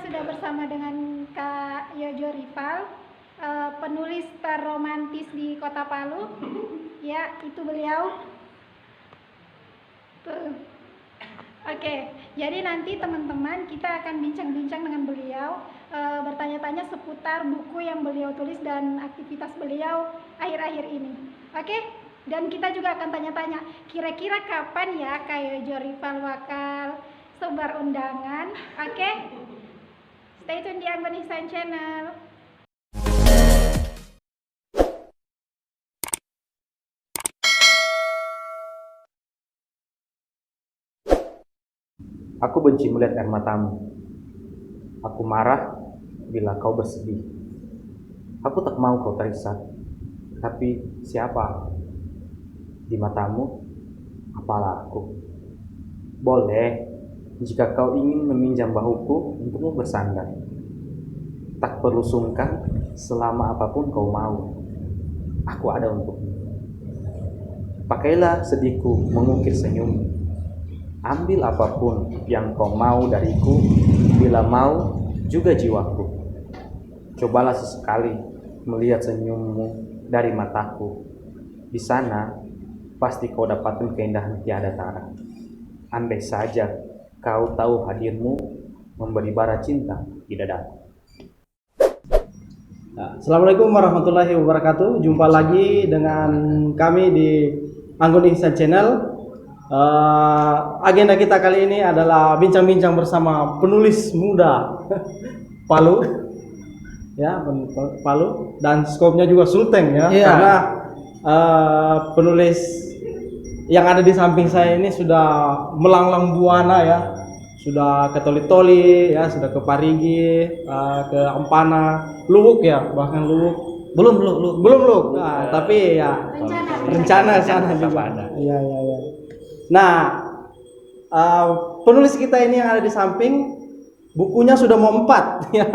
sudah bersama dengan Kak Yojo Rival, penulis terromantis di Kota Palu. Ya, itu beliau. Tuh. Oke, jadi nanti teman-teman kita akan bincang-bincang dengan beliau, bertanya-tanya seputar buku yang beliau tulis dan aktivitas beliau akhir-akhir ini. Oke, dan kita juga akan tanya-tanya kira-kira kapan ya Kak Yojo Rival bakal sebar undangan. Oke, stay tune di Anggun Ihsan Channel. Aku benci melihat air matamu. Aku marah bila kau bersedih. Aku tak mau kau terisak. Tapi siapa? Di matamu, apalah aku. Boleh, jika kau ingin meminjam bahuku untukmu bersandar. Tak perlu sungkan, selama apapun kau mau. Aku ada untukmu. Pakailah sedihku mengukir senyummu. Ambil apapun yang kau mau dariku, bila mau juga jiwaku. Cobalah sesekali melihat senyummu dari mataku. Di sana pasti kau dapatkan keindahan tiada tara. Andai saja kau tahu hadirmu memberi bara cinta di dadaku. Assalamualaikum warahmatullahi wabarakatuh. Jumpa lagi dengan kami di Anggun Ihsan Channel. Agenda kita kali ini adalah bincang-bincang bersama penulis muda Palu, ya, Palu, dan skopnya juga Sulteng, ya, karena penulis yang ada di samping saya ini sudah melanglang buana, ya, sudah ke Toli-Toli, ya, sudah ke Parigi, ke Ampana, Luwuk, ya, bahkan Luwuk. Belum. Nah, tapi ya rencana sana juga ada. Iya. Nah, penulis kita ini yang ada di samping, bukunya sudah mau 4, ya.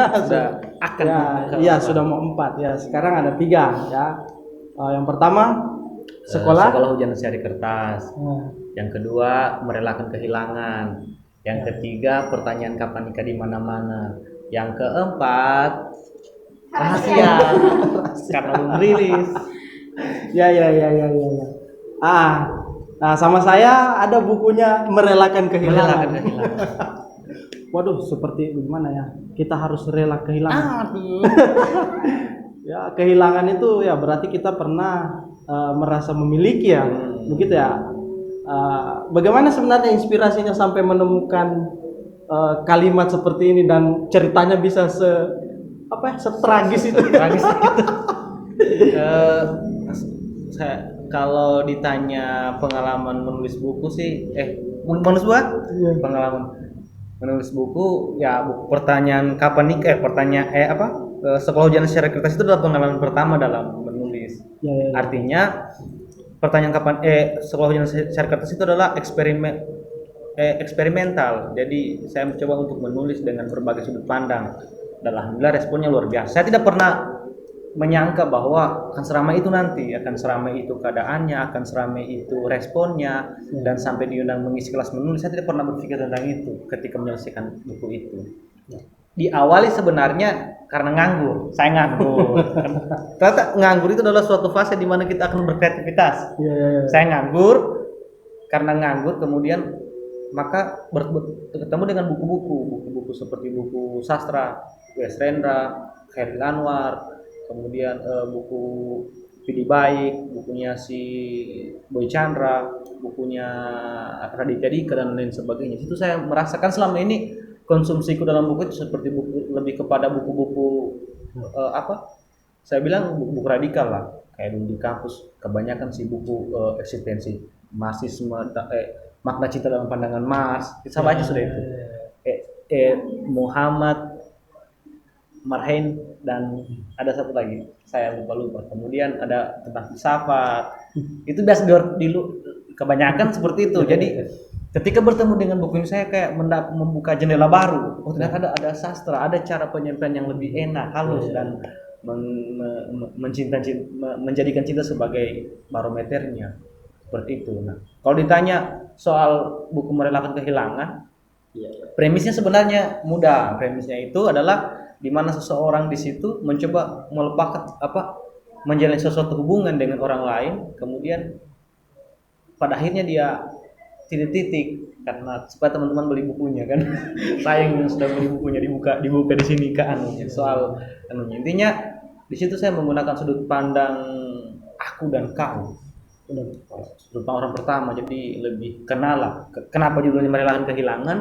Sudah mau 4, ya. Sekarang ada 3, ya. Yang pertama sekolah Hujan Syari Kertas. Yang kedua, Merelakan Kehilangan. Yang ketiga, Pertanyaan Kapan Nikah di Mana-Mana. Yang keempat, rahasia karena belum rilis. Ya. Nah, sama saya ada bukunya Merelakan Kehilangan. Waduh, seperti gimana ya? Kita harus rela kehilangan. Ya, kehilangan itu ya berarti kita pernah merasa memiliki, ya. Begitu, ya. Bagaimana sebenarnya inspirasinya sampai menemukan kalimat seperti ini dan ceritanya bisa setragis itu. Kalau ditanya pengalaman menulis buku sih, pengalaman menulis buku, ya, buku Pertanyaan Kapan Nikah, Sekolah Hujan Syari Kertas itu adalah pengalaman pertama dalam menulis. Ya. Artinya Pertanyaan Kapan Sekolah Hujan Syari Kertas itu adalah eksperimental. Jadi saya mencoba untuk menulis dengan berbagai sudut pandang. Dan alhamdulillah responnya luar biasa. Saya tidak pernah menyangka bahwa akan seramai itu nanti, akan seramai itu keadaannya, akan seramai itu responnya, dan sampai diundang mengisi kelas menulis. Saya tidak pernah berpikir tentang itu ketika menyelesaikan buku itu. Diawali sebenarnya karena nganggur. Saya nganggur. Ternyata nganggur itu adalah suatu fase di mana kita akan berkreativitas. Saya nganggur, karena nganggur kemudian maka bertemu dengan buku-buku seperti buku sastra W.S. Rendra, Khairil Anwar, kemudian buku Vidi Baik, bukunya si Boy Chandra, bukunya Raditya Dika, dan lain sebagainya. Itu saya merasakan selama ini konsumsiku dalam buku itu seperti lebih kepada buku-buku saya bilang buku radikal lah, kayak dulu di kampus kebanyakan sih buku eksistensi marxisme, makna cinta dalam pandangan Marx. Saya baca sudah itu. Muhammad Marhain, dan ada satu lagi saya lupa. Kemudian ada tentang filsafat. Itu biasa kebanyakan seperti itu. Jadi ketika bertemu dengan buku ini saya kayak membuka jendela baru. Oh, ternyata ada sastra, ada cara penyampaian yang lebih enak, halus, dan menjadikan cinta sebagai barometernya. Seperti itu. Nah, kalau ditanya soal buku Merelakan Kehilangan, Premisnya sebenarnya mudah. Premisnya itu adalah di mana seseorang di situ mencoba melepaskan menjalin sesuatu hubungan dengan orang lain, kemudian pada akhirnya dia titik karena supaya teman-teman beli bukunya kan. Saya yang sudah beli bukunya dibuka di sini kan soal intinya di situ saya menggunakan sudut pandang aku dan kau. Sudut pandang orang pertama, jadi lebih kenal lah. Kenapa judulnya merelakan kehilangan?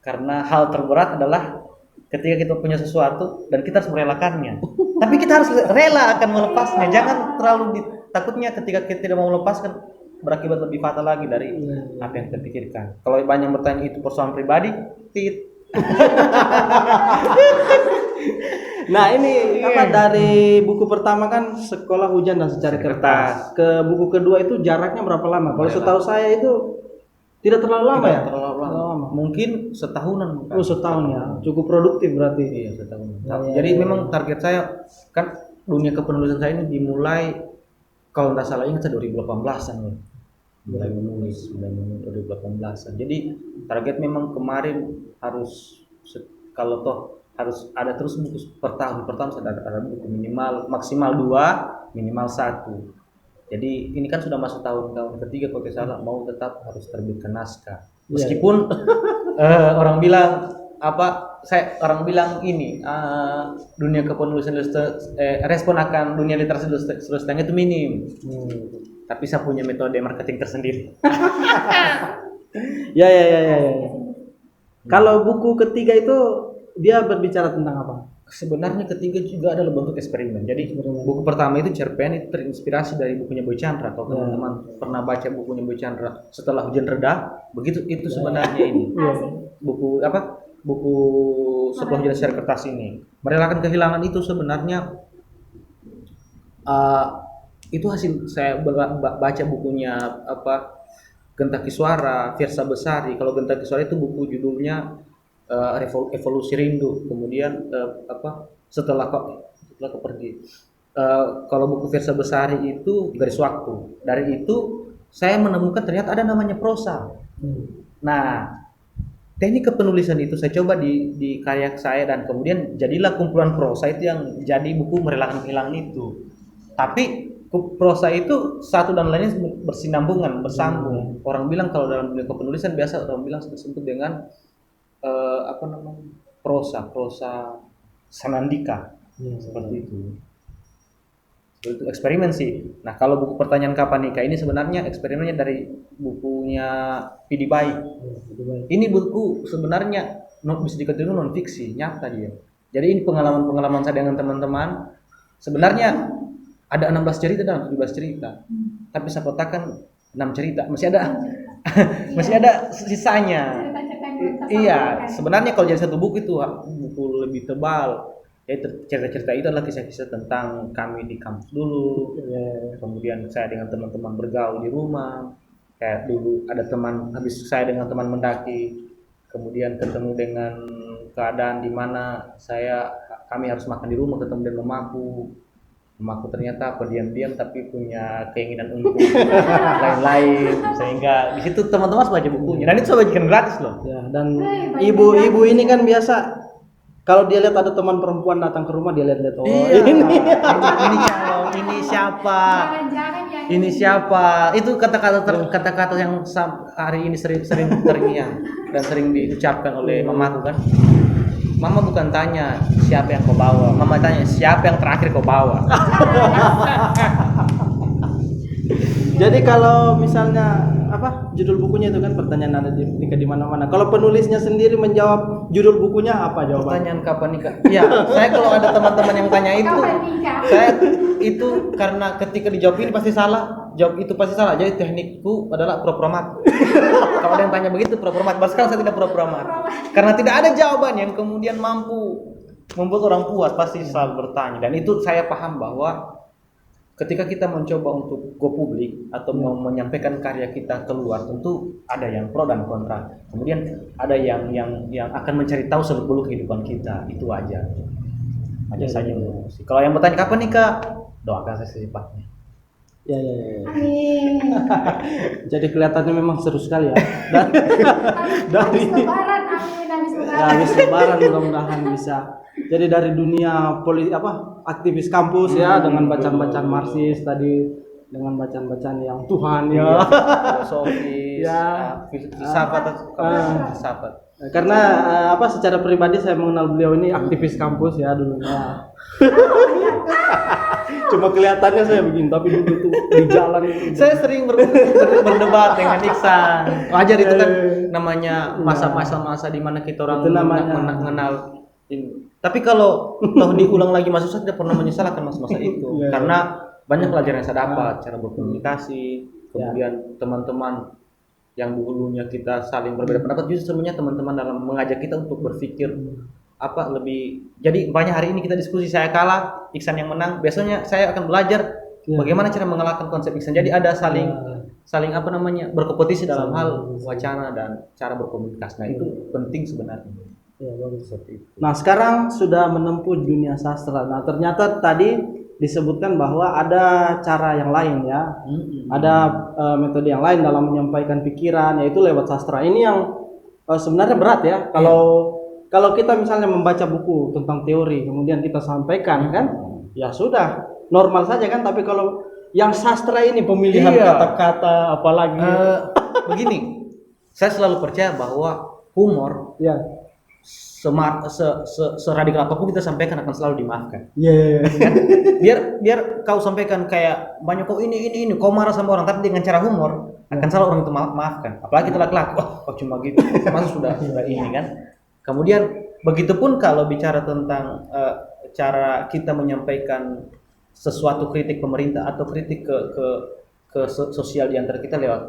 Karena hal terberat adalah ketika kita punya sesuatu dan kita harus merelakannya. Tapi kita harus rela akan melepasnya. Jangan terlalu takutnya ketika kita tidak mau melepaskan berakibat lebih fatal lagi dari apa yang kita pikirkan. Kalau banyak yang bertanya itu persoalan pribadi, Nah ini dari buku pertama kan Sekolah Hujan dan Secari Kertas. Ke buku kedua itu jaraknya berapa lama? Kalau setahu saya itu tidak terlalu lama ya? Terlalu lama. Mungkin setahunan. Oh setahun ya, cukup produktif berarti. Iya setahun. Jadi memang target saya kan dunia kepenulisan saya ini dimulai kalau nggak salah ingat 2018an loh. Mulai menulis 2018an. Jadi target memang kemarin harus kalau toh harus ada terus buku per tahun ada buku minimal maksimal 2 minimal 1. Jadi ini kan sudah masuk tahun ketiga kalau tidak salah, mau tetap harus terbitkan naskah. Meskipun orang bilang ini dunia kepenulisan respon akan dunia literasi Sulawesi itu minim. Tapi saya punya metode marketing tersendiri. Ya. Kalau buku ketiga itu dia berbicara tentang apa? Sebenarnya ketiga juga adalah bentuk eksperimen. Jadi buku pertama itu cerpen, itu terinspirasi dari bukunya Boy Chandra. Kalau teman-teman pernah baca bukunya Boy Chandra Setelah Hujan Reda, begitu itu sebenarnya ini. Buku Setelah Hujan Secari Kertas ini. Merelakan kehilangan itu sebenarnya itu hasil saya baca bukunya Genta Kiswara, Fiersa Besari. Kalau Genta Kiswara itu buku judulnya Evolusi Rindu. Kemudian setelah kau pergi. Kalau buku Fiersa Besari itu Garis Waktu. Dari itu saya menemukan ternyata ada namanya prosa. Nah, teknik kepenulisan itu saya coba di karya saya dan kemudian jadilah kumpulan prosa itu yang jadi buku Merelakan Kehilangan itu. Tapi prosa itu satu dan lainnya bersinambungan, bersambung. Orang bilang kalau dalam dunia kepenulisan biasa orang bilang disebut dengan prosa sanandika, seperti itu. Itu eksperimen sih. Nah kalau buku Pertanyaan Kapan Nikah ini sebenarnya eksperimennya dari bukunya Pidi Baik. Ini buku sebenarnya bisa dikatakan non fiksi, nyata dia. Jadi ini pengalaman saya dengan teman-teman. Sebenarnya ada 16 cerita dan 17 cerita. Tapi saya kotakan 6 cerita, masih ada sisanya. Iya, sebenarnya kalau jadi satu buku itu buku lebih tebal. Jadi cerita-cerita itu adalah kisah-kisah tentang kami di kampus dulu. Kemudian saya dengan teman-teman bergaul di rumah. Kayak dulu ada teman, habis saya dengan teman mendaki, kemudian ketemu dengan keadaan di mana kami harus makan di rumah, ketemu dengan mamaku ternyata pendiam-diam tapi punya keinginan untuk lain-lain, sehingga di situ teman-teman harus baca bukunya dan itu saya bagikan gratis loh. Ya, dan ibu-ibu ini kan biasa kalau dia lihat ada teman perempuan datang ke rumah dia lihat ini calon, ini siapa, itu kata-kata yang hari ini sering terngiang dan sering diucapkan oleh mamaku kan. Mama bukan tanya siapa yang kau bawa, mama tanya siapa yang terakhir kau bawa. Jadi kalau misalnya judul bukunya itu kan Pertanyaan Ada Nikah di Mana-Mana. Kalau penulisnya sendiri menjawab judul bukunya apa jawabannya? Pertanyaan kapan nikah? Iya, saya kalau ada teman-teman yang tanya itu, saya itu karena ketika dijawab ini pasti salah, jawab itu pasti salah. Jadi teknikku adalah pura-pura mati. Kalau ada yang tanya begitu pura-pura mati. Sekarang saya tidak pura-pura mati. Karena tidak ada jawaban yang kemudian mampu membuat orang puas, pasti selalu bertanya. Dan itu saya paham bahwa ketika kita mencoba untuk go publik atau mau menyampaikan karya kita keluar, tentu ada yang pro dan kontra. Kemudian ada yang akan mencari tahu seluk-beluk kehidupan kita. Itu aja saja. Kalau yang bertanya kapan nikah, doakan saya secepatnya. Ya, ya, ya. Amin. Jadi kelihatannya memang seru sekali ya. Habis lebaran, amin, habis Ya, lebaran. habis lebaran mudah-mudahan bisa. Jadi dari dunia aktivis kampus ya, dengan bacaan-bacaan Marxis tadi, dengan bacaan-bacaan yang Tuhan ya. Filosofis, Ya. filsafat filsafat. Karena secara pribadi saya mengenal beliau ini aktivis kampus ya dulunya. Cuma kelihatannya saya begini, tapi dulu tuh di jalan itu. Saya sering berdebat dengan Iksan. Wajar itu kan namanya masa-masa di mana kita orang Itu namanya. mengenal ini. Tapi kalau toh diulang lagi masa saya tidak pernah menyesal akan masa-masa itu Iya. karena banyak pelajaran yang saya dapat, cara berkomunikasi, kemudian teman-teman yang dulunya kita saling berbeda pendapat justru sebenarnya teman-teman dalam mengajak kita untuk berpikir lebih. Jadi banyak hari ini kita diskusi, saya kalah, Iksan yang menang, besoknya saya akan belajar bagaimana cara mengalahkan konsep Iksan. Jadi ada saling berkompetisi dalam hal wacana dan cara berkomunikasi. Nah, itu penting sebenarnya. Ya, bagus seperti itu. Nah, sekarang sudah menempuh dunia sastra. Nah, ternyata tadi disebutkan bahwa ada cara yang lain ya. Ada metode yang lain dalam menyampaikan pikiran, yaitu lewat sastra. Ini yang sebenarnya berat ya. Kalau kita misalnya membaca buku tentang teori, kemudian kita sampaikan kan, ya sudah normal saja kan. Tapi kalau yang sastra ini pemilihan kata-kata, apalagi begini, saya selalu percaya bahwa humor ya. Seradikal apapun kita sampaikan akan selalu dimaafkan. Iya. Biar kau sampaikan kayak banyak kau ini kau marah sama orang, tapi dengan cara humor akan selalu orang itu maafkan. Apalagi kita laki-laki, kok cuma gitu, masa sudah ini kan. Kemudian begitupun kalau bicara tentang cara kita menyampaikan sesuatu kritik pemerintah atau kritik ke sosial di antara kita lewat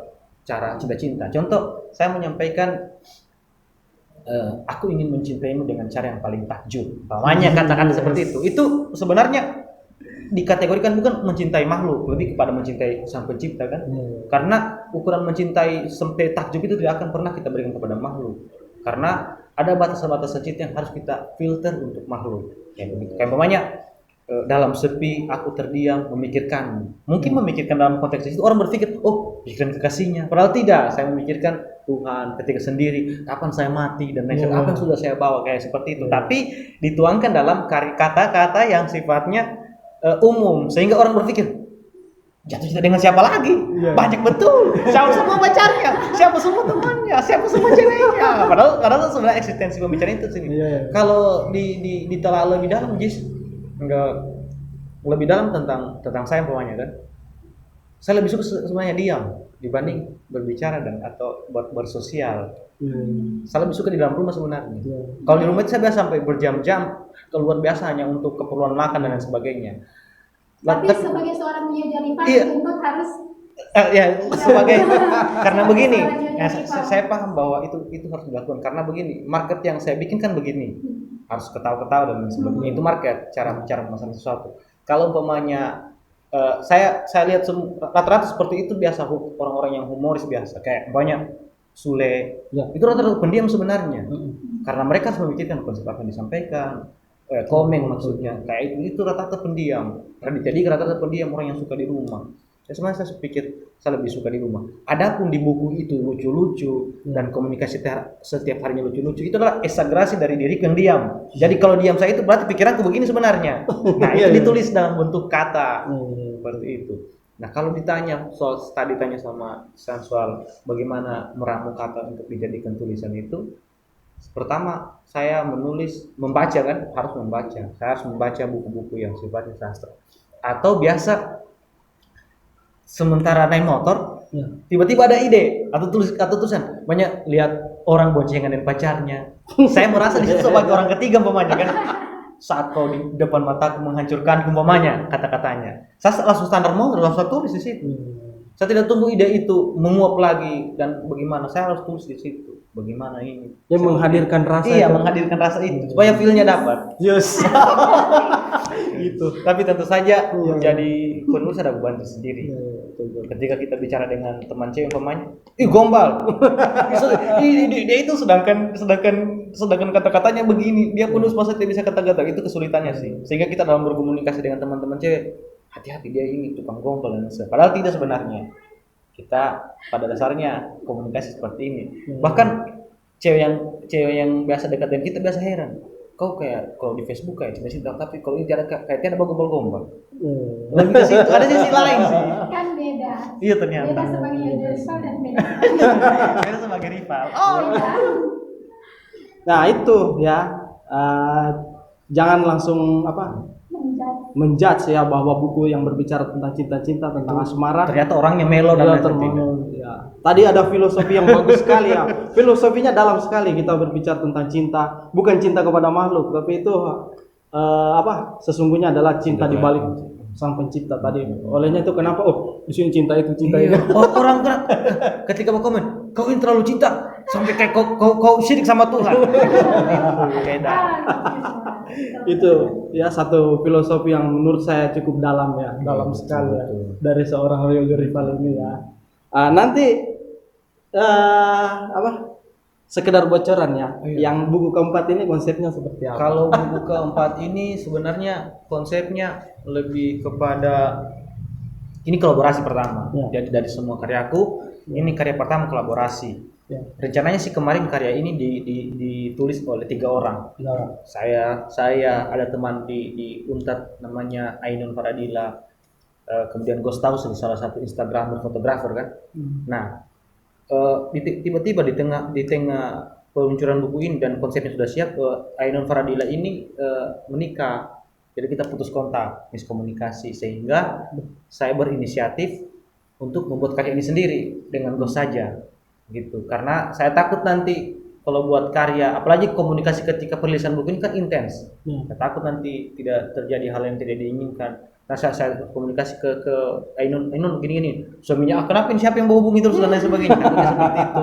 cara cinta-cinta. Contoh, saya menyampaikan aku ingin mencintaimu dengan cara yang paling takjub. Namanya kata-kata seperti itu sebenarnya dikategorikan bukan mencintai makhluk, lebih kepada mencintai sang pencipta kan. Karena ukuran mencintai sampai takjub itu tidak akan pernah kita berikan kepada makhluk. Karena ada batas-batas cinta yang harus kita filter untuk makhluk. Kayak umpamanya dalam sepi aku terdiam memikirkan. Mungkin memikirkan dalam konteks itu orang berpikir, oh pikiran kekasihnya. Padahal tidak, saya memikirkan Tuhan ketika sendiri, kapan saya mati dan lain sebagainya, apa yang sudah saya bawa kayak seperti itu. Tapi dituangkan dalam kata-kata yang sifatnya umum sehingga orang berpikir jatuh cinta dengan siapa lagi? Banyak betul. Siapa semua pacarnya, siapa semua temannya, siapa semua ceweknya. Padahal sebenarnya eksistensi pembicaraan itu sini. Kalau ditelaah lebih dalam, enggak lebih dalam tentang saya umpamanya kan. Saya lebih suka sebenarnya diam dibanding berbicara dan atau bersosial. Saya lebih suka di dalam rumah sebenarnya. Kalau di rumah itu saya biasa sampai berjam-jam keluar biasa hanya untuk keperluan makan dan lain sebagainya. Tapi sebagai seorang media tentu harus sebagai karena begini, saya paham bahwa itu harus dilakukan karena begini, market yang saya bikin kan begini, harus ketawa-ketawa dan sebagainya. Itu market, cara bicara masalah sesuatu. Kalau umpamanya saya lihat rata-rata seperti itu biasa orang-orang yang humoris biasa, kayak banyak Sule, itu rata-rata pendiam sebenarnya, karena mereka harus memikirkan konsep apa yang disampaikan. Komen maksudnya kayak itu rata-rata pendiam. Jadi rata-rata pendiam orang yang suka di rumah. Sebenarnya saya pikir saya lebih suka di rumah. Adapun di buku itu lucu-lucu dan komunikasi setiap harinya lucu-lucu, itu adalah eksagerasi dari diri yang diam. Jadi kalau diam saya itu berarti pikiranku begini sebenarnya. Nah itu ditulis dalam bentuk kata seperti itu. Nah kalau ditanya tadi tanya sama soal bagaimana meramu kata untuk dijadikan tulisan itu. Pertama, saya membaca kan, harus membaca. Saya harus membaca buku-buku yang sifatnya sastra. Atau biasa sementara naik motor, tiba-tiba ada ide atau tulisan. Banyak lihat orang boncengan dan pacarnya. Saya merasa di situ sebagai orang ketiga umpamanya kan. Saat kau di depan mataku menghancurkan umpamanya kata-katanya. Saya langsung standar motor, langsung tulis di situ. Saya tidak tunggu ide itu menguap lagi dan bagaimana. Saya harus tulis di situ. Bagaimana ini? Yang menghadirkan rasa. Iya, menghadirkan rasa itu supaya feel-nya dapat. Yes. Gitu. Tapi tentu saja menjadi penulis ada beban sendiri. Ketika kita bicara dengan teman cewek umpamanya, gombal. Dia itu sedangkan kata-katanya begini, dia penulis masa tidak bisa kata-kata, itu kesulitannya sih. Sehingga kita dalam berkomunikasi dengan teman-teman cewek hati-hati dia ini tukang gombal dan sebagainya. Padahal tidak sebenarnya. Kita pada dasarnya komunikasi seperti ini. Bahkan cewek yang biasa dekat dengan kita biasa heran. Kau kayak kalau di Facebook kayak cinta-cinta, tapi kalau ini tiada kayaknya ada gombal-gombal. Lebih ke situ, ada sisi lain sih. Kan beda. Iya ternyata. Beda sebagai rival dan beda. Beda sebagai rival. Oh iya. Nah itu ya, jangan langsung menjudge ya bahwa buku yang berbicara tentang cinta-cinta, tentang asmara Ternyata orangnya melo dan lain sebagainya. ya. Tadi ada filosofi yang bagus sekali ya. Filosofinya dalam sekali kita berbicara tentang cinta, bukan cinta kepada makhluk, tapi itu sesungguhnya adalah cinta di balik sang pencipta tadi. Olehnya itu kenapa di sini cinta itu cinta itu. Orang kan ketika mau komen, kau ini terlalu cinta sampai kayak kau syirik sama Tuhan. Beda. Itu ya satu filosofi yang menurut saya cukup dalam ya, dalam sekali ya, dari seorang Yoyo Rival ini ya. Nanti sekedar bocoran ya, yang buku keempat ini konsepnya seperti apa? Kalau buku keempat ini sebenarnya konsepnya lebih kepada ini kolaborasi pertama. Jadi dari semua karyaku, ini karya pertama kolaborasi. Rencananya sih kemarin karya ini ditulis oleh 3 orang. Saya ada teman di Untat namanya Ainun Faradila, kemudian Ghostaus salah satu Instagramer fotografer kan. Nah, tiba-tiba di tengah peluncuran buku ini dan konsepnya sudah siap, Ainun Faradila ini menikah. Jadi kita putus kontak, miskomunikasi, sehingga saya berinisiatif untuk membuat karya ini sendiri dengan Ghost saja. Gitu, karena saya takut nanti kalau buat karya, apalagi komunikasi ketika penulisan buku ini kan intens. Saya takut nanti tidak terjadi hal yang tidak diinginkan. Nah, saya komunikasi ke Ainun gini, suaminya kenapa ini, siapa yang menghubungi terus dan lain sebagainya. Takutnya seperti itu.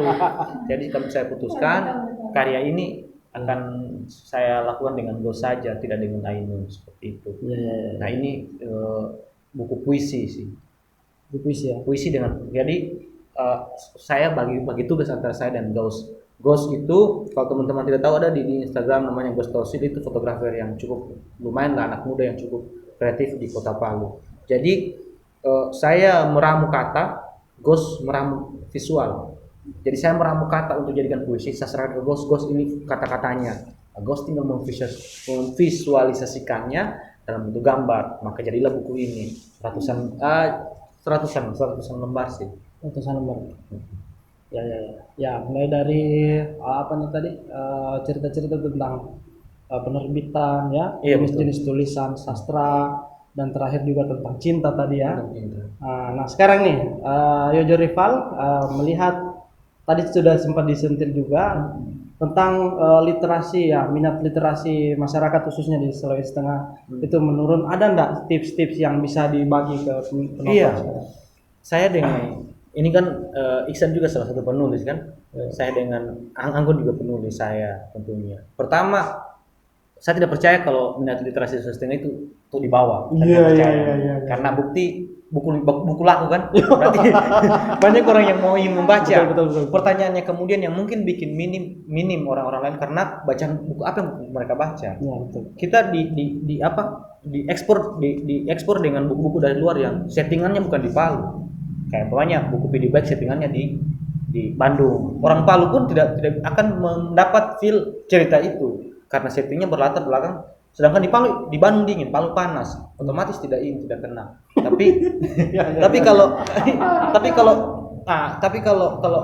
Jadi kami saya putuskan karya ini akan saya lakukan dengan Ghost saja, tidak dengan Ainun, seperti itu. Nah ini buku puisi sih. Buku puisi ya. Puisi dengan jadi saya bagi tugas antara saya dan Ghost. Ghost itu kalau teman-teman tidak tahu ada di Instagram namanya Ghost Tausid, itu fotografer yang cukup lumayan lah, anak muda yang cukup kreatif di Kota Palu. Jadi saya meramu kata, Ghost meramu visual. Jadi saya meramu kata untuk jadikan puisi, saya serahkan ke Ghost. Ghost ini kata-katanya. Ghost tinggal memvisualisasikannya dalam bentuk gambar. Maka jadilah buku ini ratusan lembar sih. Ratusan lembar. Ya, mulai dari cerita-cerita tentang penerbitan ya, jenis tulisan sastra, dan terakhir juga tentang cinta tadi ya. Nah sekarang nih Yoyo Rival melihat tadi sudah sempat disentil juga tentang literasi ya, minat literasi masyarakat khususnya di Sulawesi Tengah itu menurun. Ada enggak tips-tips yang bisa dibagi ke penonton? Iya, saya dengan ini kan Iksan juga salah satu penulis kan. Saya dengan Anggun juga penulis saya tentunya. Pertama, saya tidak percaya kalau minat literasi Sulawesi Tengah itu untuk dibawa. Iya. Karena bukti buku laku kan, berarti banyak orang yang mau ingin membaca. Betul. Pertanyaannya kemudian yang mungkin bikin minim orang-orang lain karena bacaan buku apa yang mereka baca. Ya, betul. Kita diekspor dengan buku-buku dari luar yang settingannya bukan di Palu. Kayak banyak buku PD Baik settingannya di Bandung. Orang Palu pun tidak akan mendapat feel cerita itu karena settingnya berlatar belakang. Sedangkan di Bandung dingin, Palu panas, otomatis tidak kena. Tapi kalau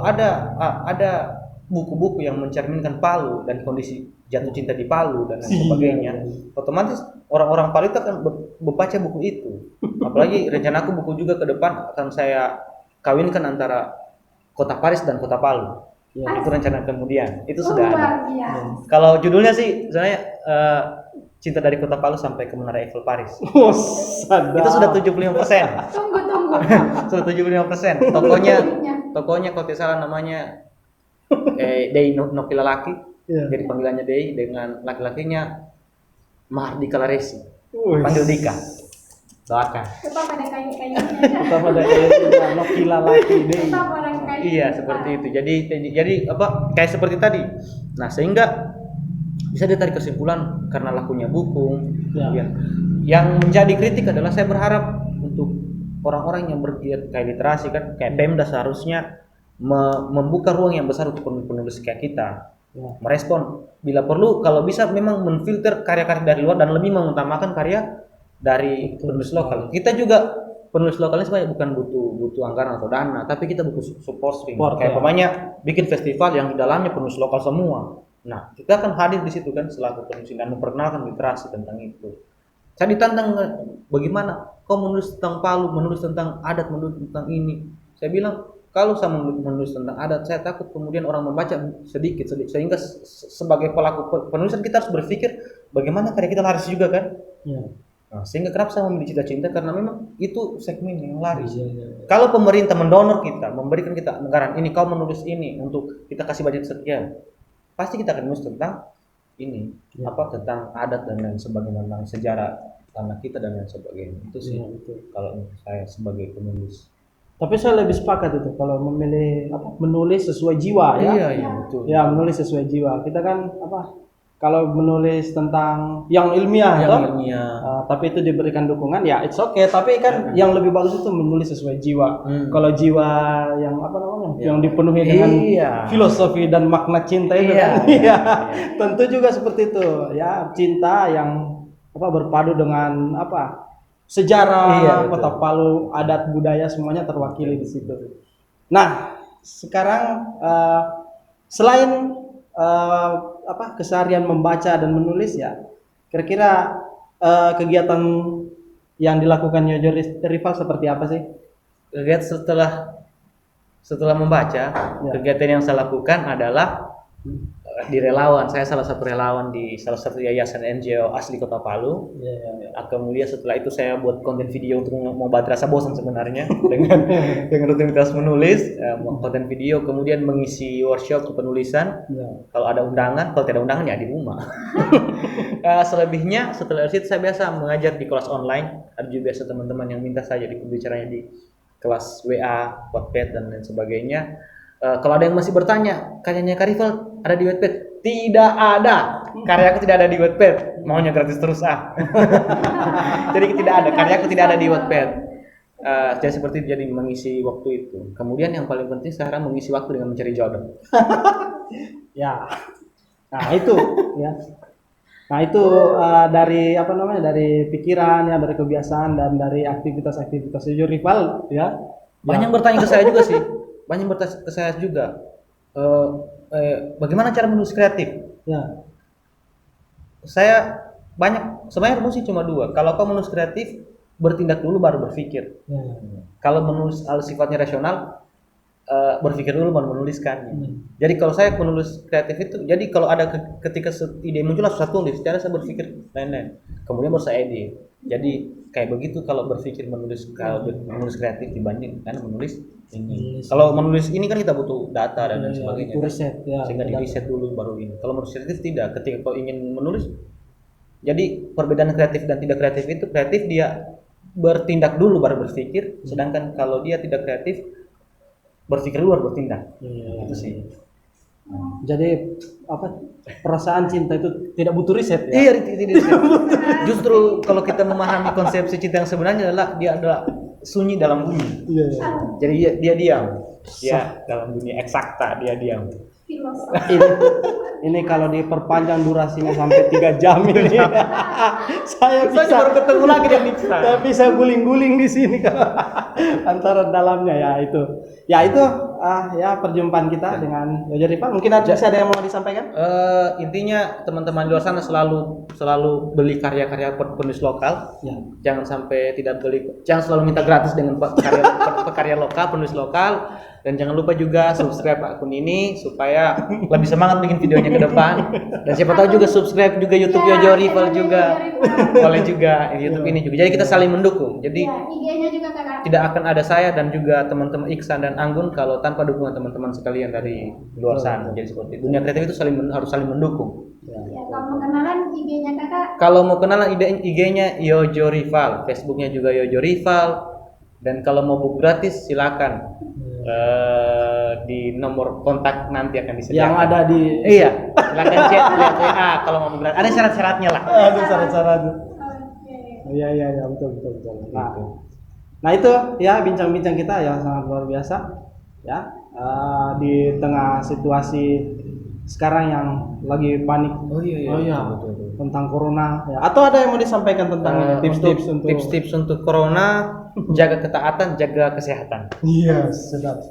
ada buku-buku yang mencerminkan Palu dan kondisi jatuh cinta di Palu dan sebagainya, otomatis orang-orang Palu itu akan membaca buku itu. Apalagi rencana aku buku juga ke depan akan saya kawinkan antara Kota Paris dan Kota Palu. Itu rencana kemudian. Itu sudah ada. Kalau judulnya sih sebenarnya Cinta dari Kota Palu sampai ke Menara Eiffel Paris. Itu sudah 75%. Tunggu. Sudah 75%. Tokonya kalau tidak salah namanya Dei Nokila Laki. Jadi panggilannya Dei, dengan laki-lakinya Mahardika Laresi. Panggil Dika. Doakan. Tetap ada kayu-kayunya. Tetap ada kayunya Nokila Laki Dei. Tetap orang kayu. Iya, seperti itu. Jadi kayak seperti tadi. Nah, sehingga bisa ditarik kesimpulan karena lakunya buku. Yang menjadi kritik adalah saya berharap orang-orang yang bergiat kayak literasi kan, kayak Pemda seharusnya membuka ruang yang besar untuk penulis kayak kita, merespon bila perlu, kalau bisa memang menfilter karya-karya dari luar dan lebih mengutamakan karya dari penulis lokal. Kita juga penulis lokalnya sebenarnya bukan butuh anggaran atau dana, tapi kita butuh support kayak pokoknya bikin festival yang di dalamnya penulis lokal semua. Nah, kita akan hadir di situ kan selaku penulis dan memperkenalkan literasi tentang itu. Saya ditantang, bagaimana kau menulis tentang Palu, menulis tentang adat, menulis tentang ini. Saya bilang, kalau saya menulis tentang adat, saya takut kemudian orang membaca sedikit, sehingga sebagai pelaku penulisan kita harus berpikir bagaimana karya kita laris juga kan. Nah, sehingga kenapa saya memilih Cinta-Cinta, karena memang itu segmen yang laris. Kalau pemerintah mendonor kita, memberikan kita anggaran, ini kau menulis ini untuk kita kasih budget sekian, pasti kita akan menulis tentang ini, tentang adat dan lain sebagainya, tentang sejarah tanah kita dan lain sebagainya. Itu sih kalau saya sebagai penulis. Tapi saya lebih sepakat itu kalau memilih menulis sesuai jiwa ya. Iya betul. Ya, menulis sesuai jiwa. Kita kan kalau menulis tentang yang ilmiah tapi itu diberikan dukungan ya it's okay, tapi kan yang lebih bagus itu menulis sesuai jiwa. Kalau jiwa yang yang dipenuhi dengan filosofi dan makna cinta itu tentu juga seperti itu ya, cinta yang berpadu dengan sejarah Kota Palu, adat budaya semuanya terwakili di situ. Nah, sekarang selain keseharian membaca dan menulis ya, kira-kira kegiatan yang dilakukan Yojo Rival seperti apa sih? Kegiatan setelah membaca, kegiatan yang saya lakukan adalah di relawan. Saya salah satu relawan di salah satu yayasan NGO asli Kota Palu. Kemudian setelah itu saya buat konten video untuk membuat rasa bosan sebenarnya dengan rutinitas menulis konten video, kemudian mengisi workshop kepenulisan. Kalau ada undangan, kalau tidak ada undangan ya di rumah. Selebihnya setelah itu saya biasa mengajar di kelas online. Ada juga biasa teman-teman yang minta saya jadi pembicaranya di kelas WA, Wattpad dan lain sebagainya. Kalau ada yang masih bertanya, karyanya Kak Rival ada di Wattpad? Tidak ada. Karyaku tidak ada di Wattpad. Maunya gratis terus Jadi tidak ada. Karyaku tidak ada di Wattpad. Jadi seperti itu, jadi mengisi waktu itu. Kemudian yang paling penting sekarang mengisi waktu dengan mencari jodoh. Ya. Nah, itu ya. Nah, itu dari dari pikiran ya, dari kebiasaan dan dari aktivitas-aktivitas Yojo Rival ya. Banyak bertanya ke saya juga sih. Banyak bertanya ke saya juga, bagaimana cara menulis kreatif? Ya, saya sebenarnya rumusnya cuma 2. Kalau kau menulis kreatif, bertindak dulu baru berpikir. Kalau menulis sifatnya rasional, berpikir dulu baru menuliskan. Jadi kalau saya menulis kreatif itu, jadi kalau ada ketika ide muncul langsung saya tulis, cara saya berpikir lain-lain, kemudian baru saya edit. Jadi kayak begitu kalau berpikir menulis kreatif dibandingkan menulis ini. Kalau menulis ini kan kita butuh data dan lain sebagainya. Sehingga di riset dulu baru ini. Kalau menulis kreatif tidak. Ketika kau ingin menulis, jadi perbedaan kreatif dan tidak kreatif itu, kreatif dia bertindak dulu baru berpikir, sedangkan kalau dia tidak kreatif berpikir dulu baru bertindak. Itu sih. Jadi perasaan cinta itu tidak butuh riset ya? Iya, tidak riset. Justru kalau kita memahami konsepsi cinta yang sebenarnya dia adalah sunyi dalam bumi. Jadi dia diam. Dia dalam dunia eksakta dia diam. Ini kalau diperpanjang durasinya sampai 3 jam ini. saya baru ketemu lagi dengan Niksa. Saya bisa guling-guling di sini antara dalamnya ya itu. Ya itu ya perjumpaan kita dengan Yojo Rival. Mungkin ada yang mau disampaikan? Intinya teman-teman di luar sana selalu beli karya-karya penulis lokal. Jangan sampai jangan selalu minta gratis dengan karya lokal, penulis lokal. Dan jangan lupa juga subscribe akun ini supaya lebih semangat bikin videonya ke depan. Dan siapa tahu juga subscribe juga YouTube Yojo Rival juga. Boleh juga YouTube ini juga. Jadi kita saling mendukung. Jadi IG-nya juga tidak akan ada saya dan juga teman-teman Iksan dan Anggun kalau tanpa dukungan teman-teman sekalian dari luar sana. Jadi seperti itu. Dunia kreatif itu harus saling mendukung. Kalau mau kenalan IG-nya Kakak? Kalau mau kenalan IG-nya Yojo Rival, Facebooknya juga Yojo Rival. Dan kalau mau buku gratis silakan. Di nomor kontak nanti akan disediakan. Yang ada di silakan chat lihat WA kalau mau gratis. Ada syarat-syaratnya lah. Ada syarat-syarat. Iya betul. Nah itu ya bincang-bincang kita yang sangat luar biasa ya, di tengah situasi sekarang yang lagi panik. Oh iya, betul. Tentang corona ya. Atau ada yang mau disampaikan tentang ini, tips-tips untuk tips-tips untuk corona, jaga ketaatan, jaga kesehatan. Iya, sedap.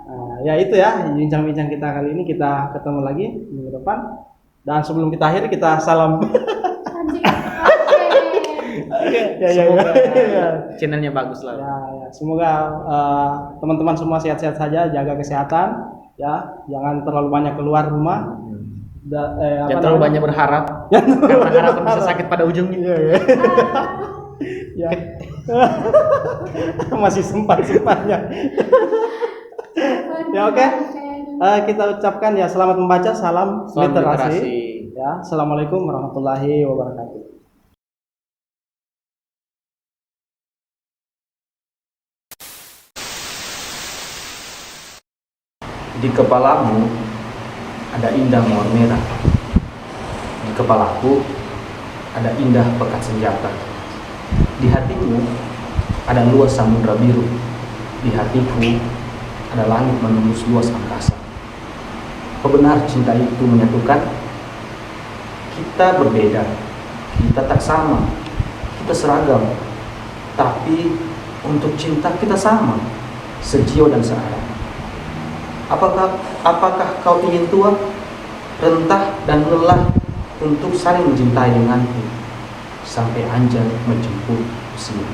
Nah, ya itu ya bincang-bincang kita kali ini, kita ketemu lagi minggu depan. Dan sebelum kita akhiri kita salam. Anjing. Oke. Semoga Ya. channelnya bagus lah. Ya, semoga teman-teman semua sehat-sehat saja, jaga kesehatan ya, jangan terlalu banyak keluar rumah. Jangan terlalu banyak berharap, karena harapan bisa sakit pada ujungnya. Iya. Ya. Masih sempat-sempatnya. Ya oke. Kita ucapkan ya selamat membaca, salam literasi. Ya, assalamualaikum warahmatullahi wabarakatuh. Di kepalamu ada indah mawar merah. Di kepalaku ada indah pekat senjata. Di hatimu ada luas samudra biru. Di hatiku ada langit menembus luas angkasa. Apa benar cinta itu menyatukan? Kita berbeda, kita tak sama, kita seragam. Tapi untuk cinta kita sama, sejiwa dan searah. Apakah kau ingin tua, rentah dan lelah untuk saling mencintai denganku sampai anjing menjemput usia?